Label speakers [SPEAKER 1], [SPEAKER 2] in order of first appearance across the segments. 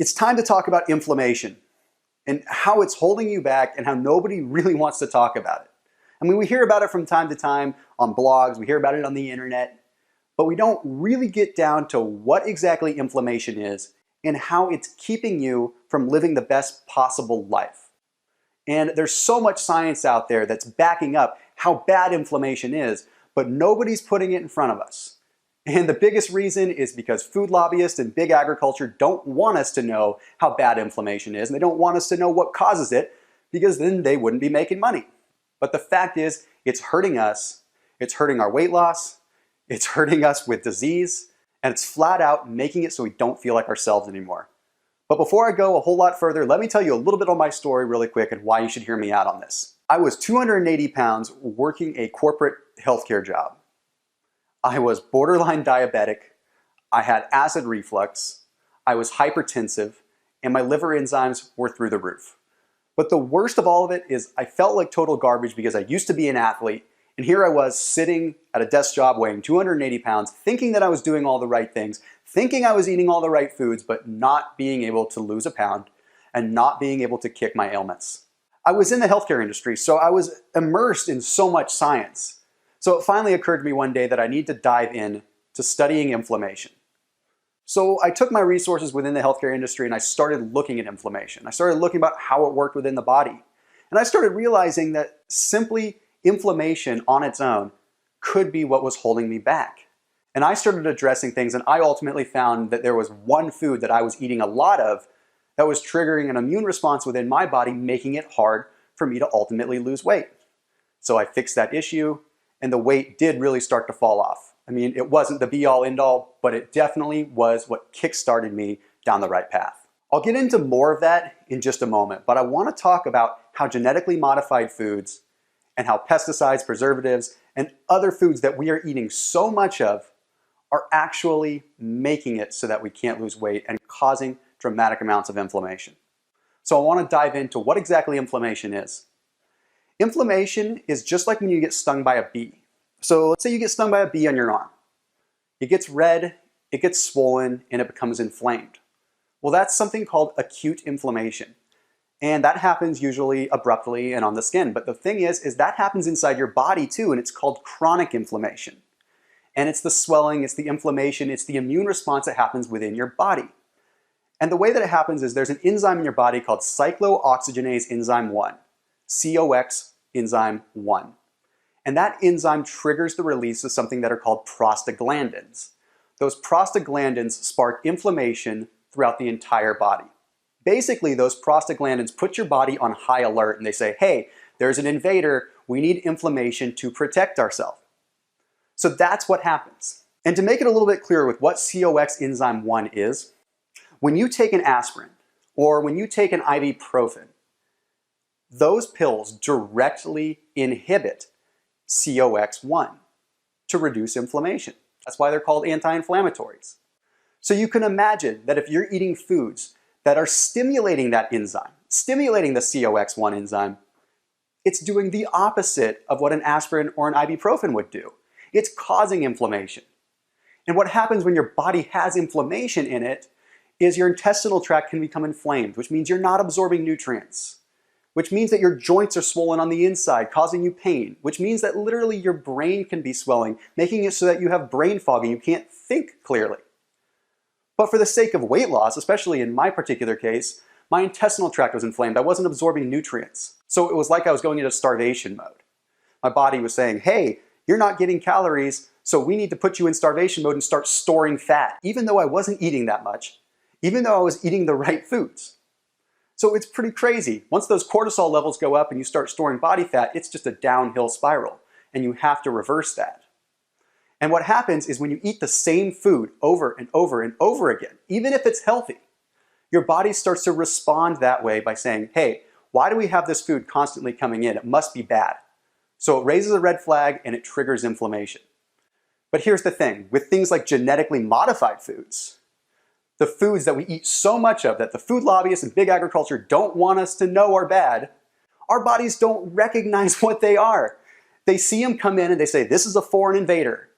[SPEAKER 1] It's time to talk about inflammation and how it's holding you back and how nobody really wants to talk about it. I mean, we hear about it from time to time on blogs, we hear about it on the internet, but we don't really get down to what exactly inflammation is and how it's keeping you from living the best possible life. And there's so much science out there that's backing up how bad inflammation is, but nobody's putting it in front of us. And the biggest reason is because food lobbyists and big agriculture don't want us to know how bad inflammation is, and they don't want us to know what causes it, because then they wouldn't be making money. But the fact is, it's hurting us, it's hurting our weight loss, it's hurting us with disease, and it's flat out making it so we don't feel like ourselves anymore. But before I go a whole lot further, let me tell you a little bit on my story really quick and why you should hear me out on this. I was 280 pounds working a corporate healthcare job. I was borderline diabetic, I had acid reflux, I was hypertensive, and my liver enzymes were through the roof. But the worst of all of it is I felt like total garbage because I used to be an athlete, and here I was sitting at a desk job weighing 280 pounds, thinking that I was doing all the right things, thinking I was eating all the right foods, but not being able to lose a pound and not being able to kick my ailments. I was in the healthcare industry, so I was immersed in so much science. So it finally occurred to me one day that I need to dive in to studying inflammation. So I took my resources within the healthcare industry and I started looking at inflammation. I started looking about how it worked within the body. And I started realizing that simply inflammation on its own could be what was holding me back. And I started addressing things, and I ultimately found that there was one food that I was eating a lot of that was triggering an immune response within my body, making it hard for me to ultimately lose weight. So I fixed that issue, and the weight did really start to fall off. I mean, it wasn't the be-all, end-all, but it definitely was what kick-started me down the right path. I'll get into more of that in just a moment, but I want to talk about how genetically modified foods and how pesticides, preservatives, and other foods that we are eating so much of are actually making it so that we can't lose weight and causing dramatic amounts of inflammation. So I want to dive into what exactly inflammation is. Inflammation is just like when you get stung by a bee. So let's say you get stung by a bee on your arm. It gets red, it gets swollen, and it becomes inflamed. Well, that's something called acute inflammation. And that happens usually abruptly and on the skin. But the thing is that happens inside your body too, and it's called chronic inflammation. And it's the swelling, it's the inflammation, it's the immune response that happens within your body. And the way that it happens is there's an enzyme in your body called cyclooxygenase enzyme 1, COX enzyme 1. And that enzyme triggers the release of something that are called prostaglandins. Those prostaglandins spark inflammation throughout the entire body. Basically, those prostaglandins put your body on high alert and they say, hey, there's an invader, we need inflammation to protect ourselves. So that's what happens. And to make it a little bit clearer with what COX enzyme 1 is, when you take an aspirin or when you take an ibuprofen, those pills directly inhibit COX-1 to reduce inflammation. That's why they're called anti-inflammatories. So you can imagine that if you're eating foods that are stimulating that enzyme, stimulating the COX-1 enzyme, it's doing the opposite of what an aspirin or an ibuprofen would do. It's causing inflammation. And what happens when your body has inflammation in it is your intestinal tract can become inflamed, which means you're not absorbing nutrients, which means that your joints are swollen on the inside, causing you pain, which means that literally your brain can be swelling, making it so that you have brain fog and you can't think clearly. But for the sake of weight loss, especially in my particular case, my intestinal tract was inflamed. I wasn't absorbing nutrients. So it was like I was going into starvation mode. My body was saying, hey, you're not getting calories, so we need to put you in starvation mode and start storing fat, even though I wasn't eating that much, even though I was eating the right foods. So it's pretty crazy. Once those cortisol levels go up and you start storing body fat, it's just a downhill spiral, and you have to reverse that. And what happens is when you eat the same food over and over and over again, even if it's healthy, your body starts to respond that way by saying, hey, why do we have this food constantly coming in? It must be bad. So it raises a red flag and it triggers inflammation. But here's the thing, with things like genetically modified foods, the foods that we eat so much of that the food lobbyists and big agriculture don't want us to know are bad, our bodies don't recognize what they are. They see them come in and they say, this is a foreign invader.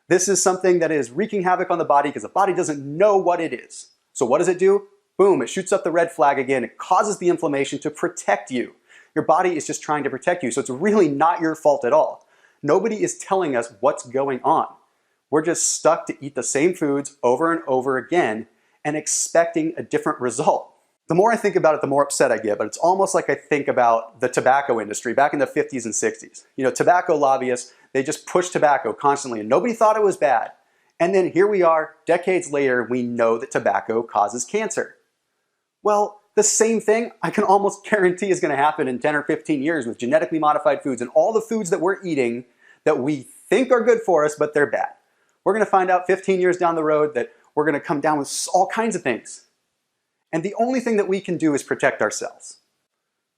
[SPEAKER 1] This is something that is wreaking havoc on the body because the body doesn't know what it is. So what does it do? boom, it shoots up the red flag again. It causes the inflammation to protect you. Your body is just trying to protect you, so it's really not your fault at all. Nobody is telling us what's going on. We're just stuck to eat the same foods over and over again and expecting a different result. The more I think about it, the more upset I get, but it's almost like I think about the tobacco industry back in the 50s and 60s. You know, tobacco lobbyists, they just pushed tobacco constantly and nobody thought it was bad. And then here we are, decades later, we know that tobacco causes cancer. Well, the same thing I can almost guarantee is going to happen in 10 or 15 years with genetically modified foods and all the foods that we're eating that we think are good for us, but they're bad. We're going to find out 15 years down the road that we're going to come down with all kinds of things. And the only thing that we can do is protect ourselves.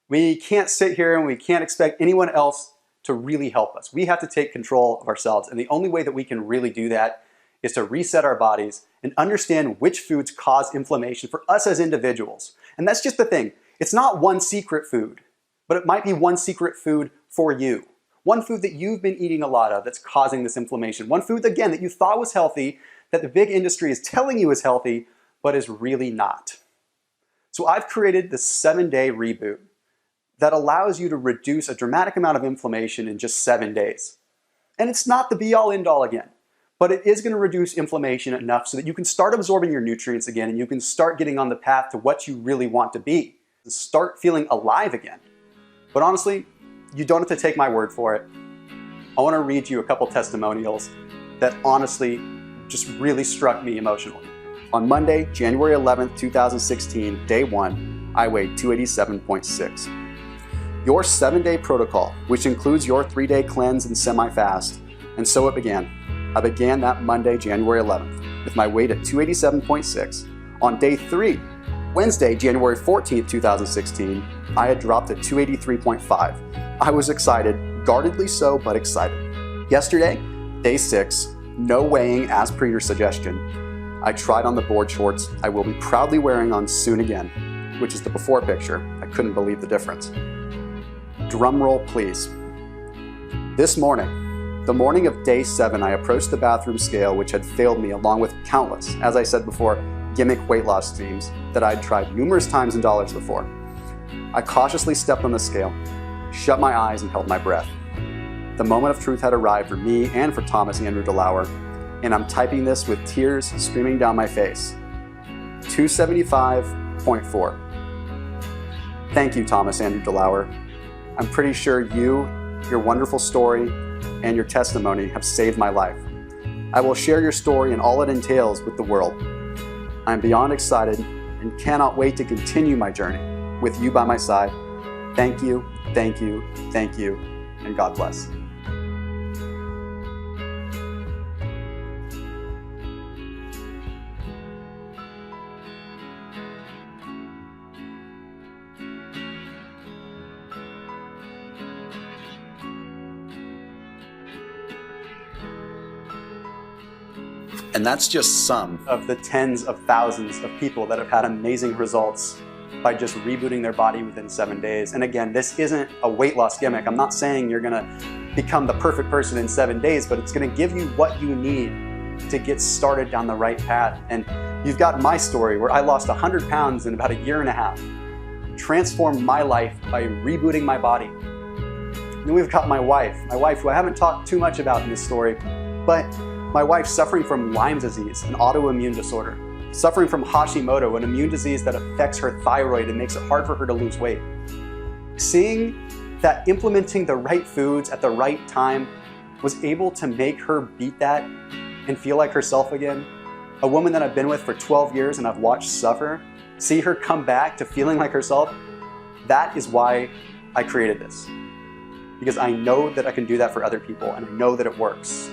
[SPEAKER 1] We can't sit here and we can't expect anyone else to really help us. We have to take control of ourselves. And the only way that we can really do that is to reset our bodies and understand which foods cause inflammation for us as individuals. And that's just the thing. It's not one secret food, but it might be one secret food for you. One food that you've been eating a lot of that's causing this inflammation. One food, again, that you thought was healthy, that the big industry is telling you is healthy, but is really not. So I've created this 7-day reboot that allows you to reduce a dramatic amount of inflammation in just 7 days. And it's not the be-all, end-all again, but it is going to reduce inflammation enough so that you can start absorbing your nutrients again and you can start getting on the path to what you really want to be. Start feeling alive again. But honestly, you don't have to take my word for it. I want to read you a couple testimonials that honestly just really struck me emotionally. On Monday, January 11th, 2016, day 1, I weighed 287.6. Your 7-day protocol, which includes your 3-day cleanse and semi-fast, and so it began. I began that Monday, January 11th, with my weight at 287.6. On day 3, Wednesday, January 14th, 2016, I had dropped at 283.5. I was excited, guardedly so, but excited. Yesterday, day 6, no weighing as per your suggestion. I tried on the board shorts I will be proudly wearing on soon again, which is the before picture. I couldn't believe the difference. Drum roll, please. This morning, the morning of day 7, I approached the bathroom scale, which had failed me along with countless, as I said before, gimmick weight loss schemes that I'd tried numerous times in dollars before. I cautiously stepped on the scale, shut my eyes, and held my breath. The moment of truth had arrived for me and for Thomas Andrew DeLauer, and I'm typing this with tears streaming down my face. 275.4. Thank you, Thomas Andrew DeLauer. I'm pretty sure you, your wonderful story, and your testimony have saved my life. I will share your story and all it entails with the world. I'm beyond excited and cannot wait to continue my journey with you by my side. Thank you, thank you, thank you, and God bless. And that's just some of the tens of thousands of people that have had amazing results by just rebooting their body within 7 days. And again, this isn't a weight loss gimmick. I'm not saying you're gonna become the perfect person in 7 days, but it's gonna give you what you need to get started down the right path. And you've got my story where I lost 100 pounds in about 1.5 years, transformed my life by rebooting my body. And then we've got my wife who I haven't talked too much about in this story, but my wife suffering from Lyme disease, an autoimmune disorder, suffering from Hashimoto, an immune disease that affects her thyroid and makes it hard for her to lose weight. Seeing that implementing the right foods at the right time was able to make her beat that and feel like herself again. A woman that I've been with for 12 years and I've watched suffer, see her come back to feeling like herself, that is why I created this. Because I know that I can do that for other people and I know that it works.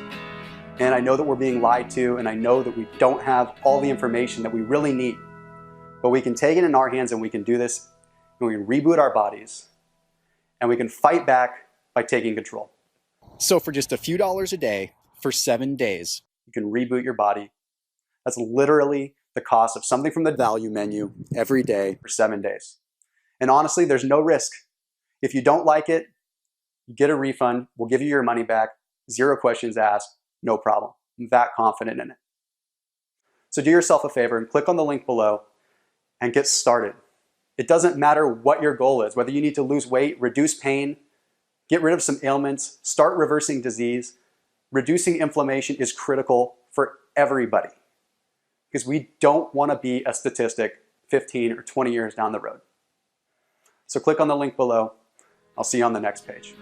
[SPEAKER 1] And I know that we're being lied to, and I know that we don't have all the information that we really need. But we can take it in our hands and we can do this, and we can reboot our bodies, and we can fight back by taking control. So for just a few dollars a day, for 7 days, you can reboot your body. That's literally the cost of something from the value menu every day for 7 days. And honestly, there's no risk. If you don't like it, you get a refund. We'll give you your money back. 0 questions asked. No problem. I'm that confident in it. So do yourself a favor and click on the link below and get started. It doesn't matter what your goal is, whether you need to lose weight, reduce pain, get rid of some ailments, start reversing disease. Reducing inflammation is critical for everybody because we don't want to be a statistic 15 or 20 years down the road. So click on the link below. I'll see you on the next page.